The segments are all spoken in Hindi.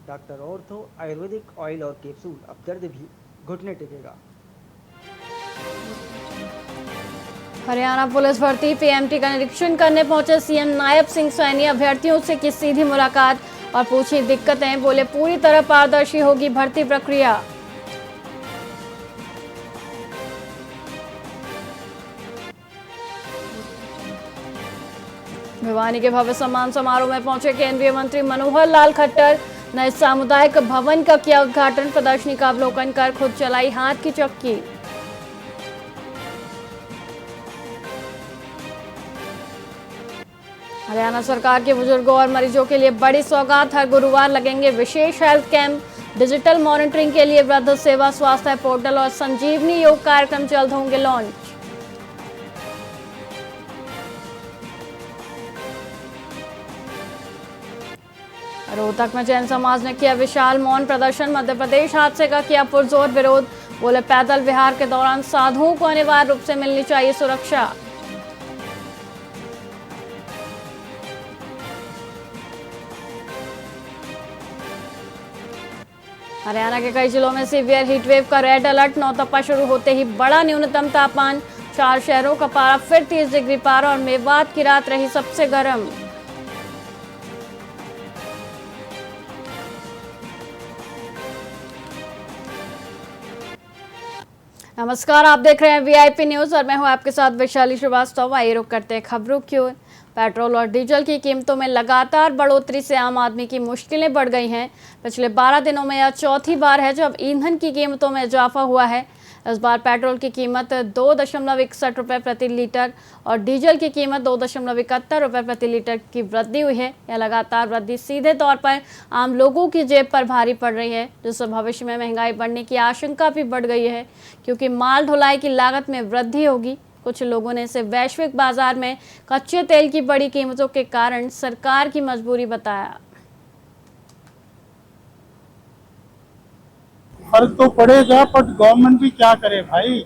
डॉक्टर ऑर्थो आयुर्वेदिक ऑयल और कैप्सूल, अब दर्द भी घुटने टेकेगा। हरियाणा पुलिस भर्ती पीएमटी का निरीक्षण करने पहुंचे सीएम नायब सिंह सैनी। अभ्यर्थियों से की सीधी मुलाकात और पूछी दिक्कतें, बोले पूरी तरह पारदर्शी होगी भर्ती प्रक्रिया। भिवानी के भव्य सम्मान समारोह में पहुंचे केंद्रीय मंत्री मनोहर लाल खट्टर। नए सामुदायिक भवन का किया उद्घाटन। प्रदर्शनी का अवलोकन कर खुद चलाई हाथ की चक्की। हरियाणा सरकार के बुजुर्गों और मरीजों के लिए बड़ी सौगात। हर गुरुवार लगेंगे विशेष हेल्थ कैंप। डिजिटल मॉनिटरिंग के लिए वृद्ध सेवा स्वास्थ्य पोर्टल और संजीवनी योग कार्यक्रम जल्द होंगे लॉन्च। रोहतक में जैन समाज ने किया विशाल मौन प्रदर्शन। मध्य प्रदेश हादसे का किया पुरजोर विरोध। बोले पैदल विहार के दौरान साधुओं को अनिवार्य रूप से मिलनी चाहिए सुरक्षा। हरियाणा के कई जिलों में सीवियर हीटवेव का रेड अलर्ट। नौतपा शुरू होते ही बड़ा न्यूनतम तापमान। 4 शहरों का पारा फिर 30 डिग्री पार और मेवात की रात रही सबसे गर्म। नमस्कार, आप देख रहे हैं वीआईपी न्यूज और मैं हूं आपके साथ वैशाली श्रीवास्तव। आइए रुक करते हैं खबरों की ओर। पेट्रोल और डीजल की कीमतों में लगातार बढ़ोतरी से आम आदमी की मुश्किलें बढ़ गई हैं। पिछले 12 दिनों में यह चौथी बार है जब ईंधन की कीमतों में इजाफा हुआ है। इस बार पेट्रोल की कीमत 2.61 रुपये प्रति लीटर और डीजल की कीमत 2.71 रुपये प्रति लीटर की वृद्धि हुई है। यह लगातार वृद्धि सीधे तौर पर आम लोगों की जेब पर भारी पड़ रही है, जिससे भविष्य में महंगाई बढ़ने की आशंका भी बढ़ गई है, क्योंकि माल ढुलाई की लागत में वृद्धि होगी। कुछ लोगों ने इसे वैश्विक बाजार में कच्चे तेल की बड़ी कीमतों के कारण सरकार की मजबूरी बताया। फर्क तो पड़ेगा, पर गवर्नमेंट भी क्या करे भाई।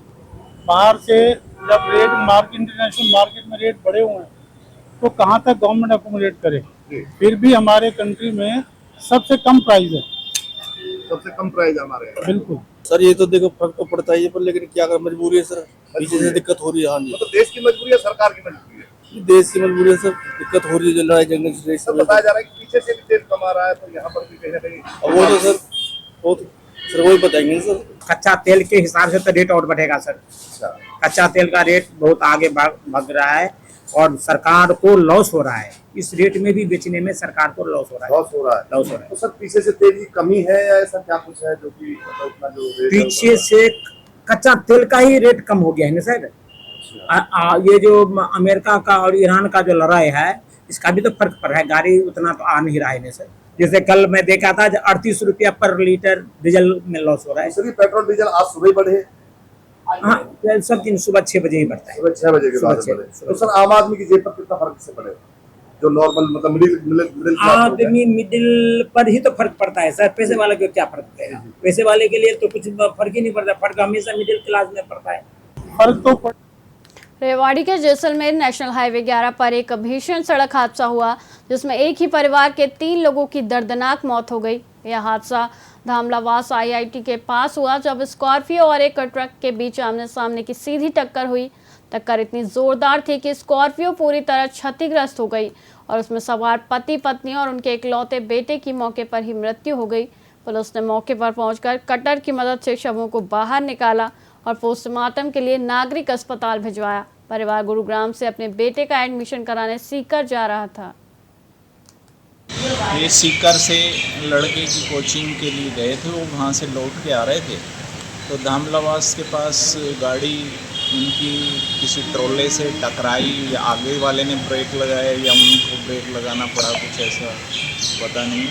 बाहर से जब रेट मार्केट, इंटरनेशनल मार्केट में रेट बढ़े हुए हैं तो कहाँ तक गवर्नमेंट अकोमोडेट करे। फिर भी हमारे कंट्री में सबसे कम प्राइस है, सबसे कम प्राइस हमारे यहाँ। बिल्कुल सर, ये तो देखो फर्क तो पड़ता ही है, पर लेकिन क्या कर, मजबूरी है सर, पीछे से दिक्कत हो रही है। हाँ जी, मतलब देश की मजबूरी है, सरकार की मजबूरी है, देश की मजबूरी है सर, दिक्कत हो रही है, लड़ाई झगड़े से। सब बताया जा रहा है कि पीछे से भी तेल कमा रहा है, तो यहाँ पर भी कहीं ना कहीं। अब वो तो सर, वो तो सर वही बताएंगे सर। कच्चा तेल के हिसाब से तो रेट और बढ़ेगा सर। कच्चा तेल का रेट बहुत आगे भाग रहा है और सरकार को लॉस हो रहा है। इस रेट में भी बेचने में सरकार को लॉस हो रहा है। तो सर पीछे से तेल की कमी है या ऐसा क्या कुछ है जो कि मतलब इतना जो रेट पीछे से कच्चा तेल का ही रेट कम हो गया है ना सर। ये जो अमेरिका का और ईरान का जो लड़ाई है, इसका भी तो फर्क पड़ रहा है। गाड़ी उतना तो आ नहीं रहा है सर। जैसे कल मैं देखा था 38 रुपया पर लीटर डीजल में लॉस हो रहा है। सर पेट्रोल डीजल आज सुबह ही बढ़े। हाँ, सब दिन सुबह 6 बजे ही बढ़ता है। सुबह 6 बजे के बाद बढ़े। तो सर आम आदमी की जेब पर कितना फर्क से पड़ेगा? जो नॉर्मल मतलब आदमी मिडिल पर ही तो फर्क पड़ता है सर। पैसे वाले को क्या फर्क पड़ेगा? पैसे वाले के लिए तो कुछ फर्क ही नहीं पड़ता। फर्क हमेशा मिडिल क्लास में पड़ता है। फर्क तो रेवाड़ी के जैसलमेर नेशनल हाईवे 11 पर एक भीषण सड़क हादसा हुआ, जिसमें एक ही परिवार के 3 लोगों की दर्दनाक मौत हो गई। यह हादसा धामलावास आईआईटी के पास हुआ, जब स्कॉर्पियो और एक ट्रक के बीच आमने सामने की सीधी टक्कर हुई। टक्कर इतनी जोरदार थी कि स्कॉर्पियो पूरी तरह क्षतिग्रस्त हो गई और उसमें सवार पति पत्नी और उनके इकलौते बेटे की मौके पर ही मृत्यु हो गई। पुलिस ने मौके पर पहुंचकर कटर की मदद से शवों को बाहर निकाला और पोस्टमार्टम के लिए नागरिक अस्पताल भिजवाया। परिवार गुरुग्राम से अपने बेटे का एडमिशन कराने सीकर जा रहा था। ये सीकर से लड़के की कोचिंग के लिए गए थे, वो वहाँ से लौट के आ रहे थे, तो धामलावास के पास गाड़ी उनकी किसी ट्रोले से टकराई, या आगे वाले ने ब्रेक लगाया या उनको ब्रेक लगाना पड़ा, कुछ ऐसा पता नहीं।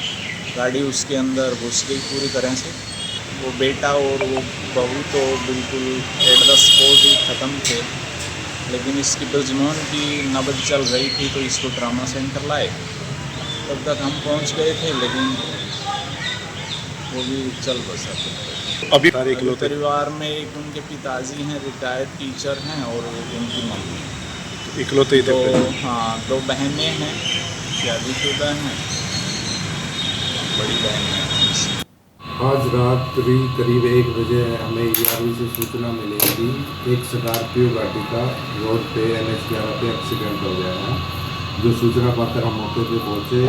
गाड़ी उसके अंदर घुस गई पूरी तरह से। वो बेटा और वो बहू तो बिल्कुल एट द स्पॉट ही ख़त्म थे, लेकिन इसकी ब्रजमोहन की नब्ज चल रही थी तो इसको ट्रामा सेंटर लाए। तब तक हम पहुंच गए थे, लेकिन वो भी चल बसा। अभी परिवार में एक उनके पिताजी हैं, रिटायर्ड टीचर हैं, और एक उनकी मम्मी। इकलौते ही तो हाँ, 2 बहनें हैं, शादीशुदा हैं। बड़ी बहन है। आज रात्रि करीब 1 बजे हमें ERV से सूचना मिली थी एक स्कॉर्पियो गाड़ी का रोड पे NH11 पे एक्सीडेंट हो गया है। जो सूचना पाकर हम मौके पे पहुँचे,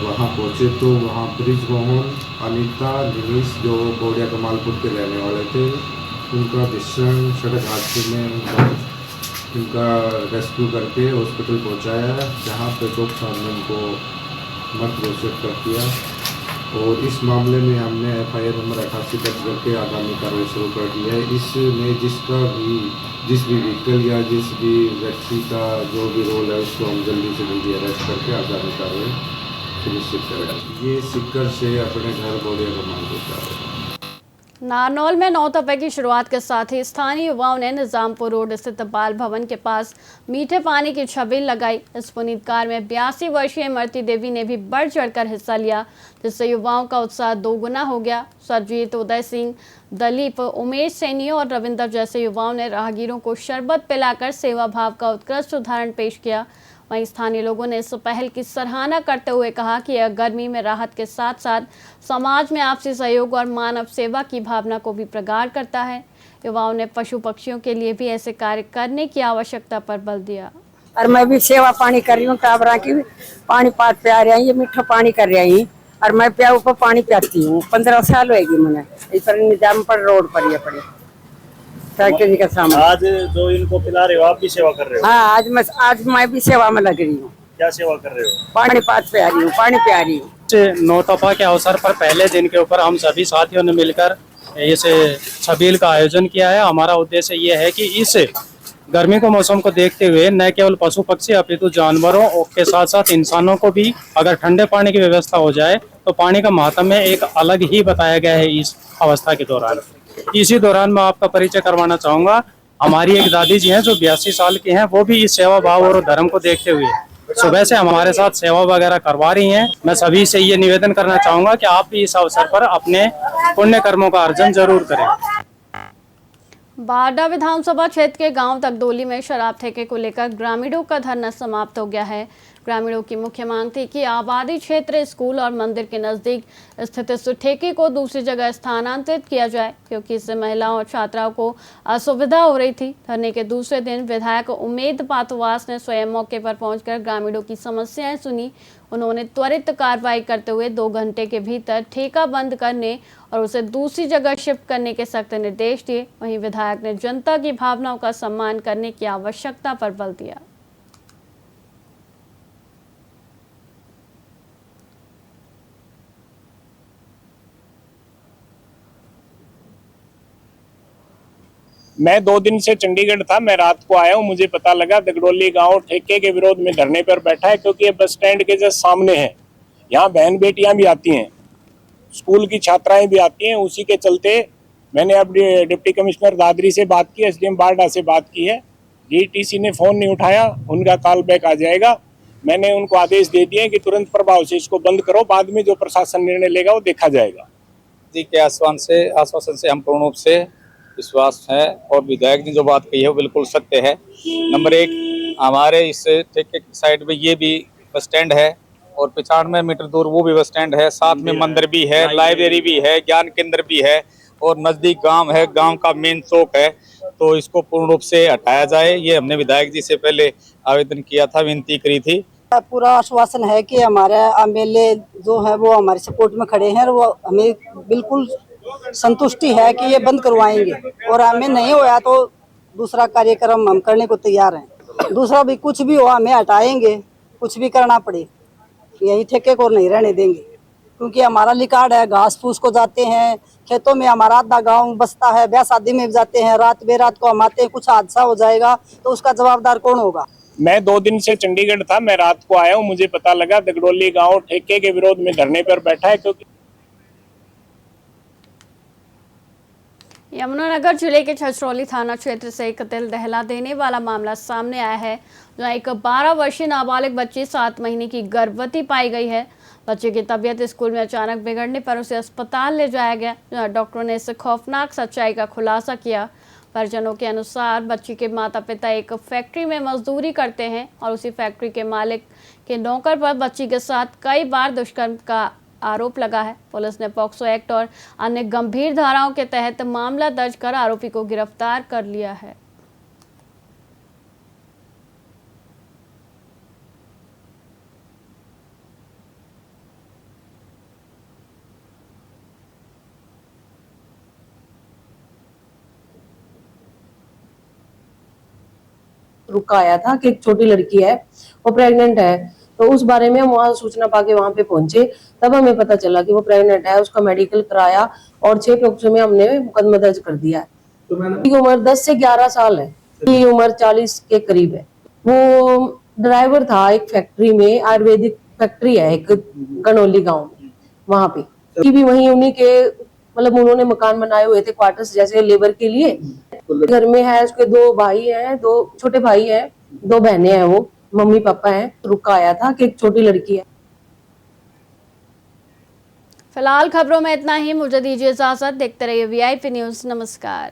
वहाँ पहुँचे तो वहाँ ब्रिज मोहन, अनीता, निनीश जो बोड़िया कमालपुर के रहने वाले थे, उनका भीषण सड़क हादसे में उनका रेस्क्यू करके हॉस्पिटल पहुँचाया, जहाँ पे डॉक्टर साहब ने उनको मृत घोषित कर दिया। और इस मामले में हमने FIR नंबर 88 दर्ज करके आगामी कार्रवाई शुरू कर दी है। इसमें जिस भी व्हीकल या जिस भी व्यक्ति का जो भी रोल है उसको हम जल्दी से जल्दी अरेस्ट करके आगामी कार्रवाई सुनिश्चित करेंगे। ये सिक्कर से अपने घर बोड़िया कमान को जा रहे हैं। नारनौल में नौतपे की शुरुआत के साथ ही स्थानीय युवाओं ने निजामपुर रोड स्थित बाल भवन के पास मीठे पानी की छबील लगाई। इस पुनीतकार में 82 वर्षीय इमरती देवी ने भी बढ़ चढ़कर हिस्सा लिया, जिससे युवाओं का उत्साह दोगुना हो गया। सरजीत, उदय सिंह, दलीप, उमेश सैनी और रविंदर जैसे युवाओं ने राहगीरों को शरबत पिलाकर सेवा भाव का उत्कृष्ट उदाहरण पेश किया। वहीं स्थानीय लोगों ने इस पहल की सराहना करते हुए कहा कि यह गर्मी में राहत के साथ साथ समाज में आपसी सहयोग और मानव सेवा की भावना को भी प्रगाढ़ करता है। युवाओं ने पशु पक्षियों के लिए भी ऐसे कार्य करने की आवश्यकता पर बल दिया। और मैं भी सेवा पानी कर रही हूँ, टाबरा की पानी पात प्या रही हूँ, ये मीठा पानी कर रही हूँ और मैं प्याऊ पर पानी पियाती हूँ। 15 साल होगी मैंने इस पर निजाम पर रोड पर ये पड़े साइकिल का सामान। आज जो इनको पिला रहे हो आप भी सेवा कर रहे हो? हाँ, आज मैं भी सेवा में लग रही हूँ। क्या सेवा कर रहे हो? पानी पात प्या रही हूँ, पानी प्या रही हूँ। नौतपा के अवसर पर पहले दिन के ऊपर हम सभी साथियों ने मिलकर इस छबील का आयोजन किया है। हमारा उद्देश्य ये है कि इस गर्मी के मौसम को देखते हुए न केवल पशु पक्षी अपितु जानवरों के साथ साथ इंसानों को भी अगर ठंडे पानी की व्यवस्था हो जाए तो पानी का महात्म्य एक अलग ही बताया गया है इस अवस्था के दौरान। इसी दौरान मैं आपका परिचय करवाना चाहूंगा। हमारी एक दादी जी हैं जो 82 साल की हैं, वो भी इस सेवा भाव और धर्म को देखते हुए सुबह से हमारे साथ सेवा वगैरह करवा रही हैं। मैं सभी से ये निवेदन करना चाहूंगा कि आप भी इस अवसर पर अपने पुण्य कर्मों का अर्जन जरूर करें। बारडा विधानसभा क्षेत्र के गांव तकदोली में शराब ठेके को लेकर ग्रामीणों का धरना समाप्त हो गया है। ग्रामीणों की मुख्य मांग थी कि आबादी क्षेत्र, स्कूल और मंदिर के नजदीक स्थित इस ठेके को दूसरी जगह स्थानांतरित किया जाए, क्योंकि इससे महिलाओं और छात्राओं को असुविधा हो रही थी। धरने के दूसरे दिन विधायक उमेद पातवास ने स्वयं मौके पर पहुंचकर ग्रामीणों की समस्याएं सुनी। उन्होंने त्वरित कार्रवाई करते हुए 2 घंटे के भीतर ठेका बंद करने और उसे दूसरी जगह शिफ्ट करने के सख्त निर्देश दिए। वहीं विधायक ने जनता की भावनाओं का सम्मान करने की आवश्यकता पर बल दिया। मैं 2 दिन से चंडीगढ़ था, मैं रात को आया हूँ। मुझे पता लगा दगडोली गांव ठेके के विरोध में धरने पर बैठा है, क्योंकि ये बस स्टैंड के जस्ट सामने है। यहाँ बहन बेटियां भी आती हैं, स्कूल की छात्राएं भी आती हैं। उसी के चलते मैंने अब डिप्टी कमिश्नर दादरी से बात की, SDM बारडा से बात की है। DTC ने फोन नहीं उठाया, उनका कॉल बैक आ जाएगा। मैंने उनको आदेश दे दिए कि तुरंत प्रभाव से इसको बंद करो, बाद में जो प्रशासन निर्णय लेगा वो देखा जाएगा। जी के आश्वासन से हम पूर्ण रूप से विश्वास है और विधायक ने जो बात कही है वो बिल्कुल सत्य है। नंबर 1, हमारे इस ठेके की साइड में ये भी बस स्टैंड है और 95 मीटर दूर वो भी बस स्टैंड है, साथ में मंदिर भी है, लाइब्रेरी भी है, ज्ञान केंद्र भी है और नजदीक गांव है, गांव का मेन चौक है। तो इसको पूर्ण रूप से हटाया जाए, ये हमने विधायक जी से पहले आवेदन किया था, विनती करी थी। पूरा आश्वासन है कि हमारे MLA जो है वो हमारे सपोर्ट में खड़े हैं और वो हमें बिल्कुल संतुष्टि है कि ये बंद करवाएंगे और हमें नहीं होया तो दूसरा कार्यक्रम हम करने को तैयार हैं। दूसरा भी कुछ भी हो हमें हटाएंगे, कुछ भी करना पड़े, यही ठेके को नहीं रहने देंगे, क्योंकि हमारा रिकॉर्ड है। घास फूस को जाते हैं, खेतों में हमारा आधा गांव बसता है, ब्याह शादी में जाते हैं, रात बेरात को हम आते हैं, कुछ हादसा हो जाएगा तो उसका जवाबदार कौन होगा। मैं 2 दिन से चंडीगढ़ था, मैं रात को आया हूँ। मुझे पता लगा दगडोली गांव ठेके के विरोध में धरने पर बैठा है, क्योंकि यमुनानगर जिले के छछरौली थाना क्षेत्र से एक दिल दहला देने वाला मामला सामने आया है, जहां एक 12 वर्षीय नाबालिग बच्ची 7 महीने की गर्भवती पाई गई है। बच्चे की तबीयत स्कूल में अचानक बिगड़ने पर उसे अस्पताल ले जाया गया, जहां डॉक्टरों ने इस खौफनाक सच्चाई का खुलासा किया। परिजनों के अनुसार बच्ची के माता पिता एक फैक्ट्री में मजदूरी करते हैं और उसी फैक्ट्री के मालिक के नौकर पर बच्ची के साथ कई बार दुष्कर्म का आरोप लगा है। पुलिस ने पॉक्सो एक्ट और अन्य गंभीर धाराओं के तहत मामला दर्ज कर आरोपी को गिरफ्तार कर लिया है। रुका आया था कि एक छोटी लड़की है वो प्रेग्नेंट है, तो उस बारे में हम वहाँ सूचना पाके वहां पे पहुंचे। तब हमें पता चला कि वो प्रेग्नेंट है, उसका मेडिकल कराया और 6 पॉक्सो में हमने मुकदमा दर्ज कर दिया है। तो उम्र 10 से 11 साल है, की उम्र 40 के करीब है। वो ड्राइवर था एक फैक्ट्री में, आयुर्वेदिक फैक्ट्री है एक गनौली गाँव में, वहां पे भी वही उन्हीं के मतलब उन्होंने मकान बनाए हुए थे क्वार्टर्स जैसे लेबर के लिए। घर में है उसके 2 भाई हैं, 2 छोटे भाई हैं, 2 बहनें हैं, वो मम्मी पापा हैं। रुका आया था कि एक छोटी लड़की है। फिलहाल खबरों में इतना ही, मुझे दीजिए इजाजत। देखते रहिए VIP न्यूज। नमस्कार।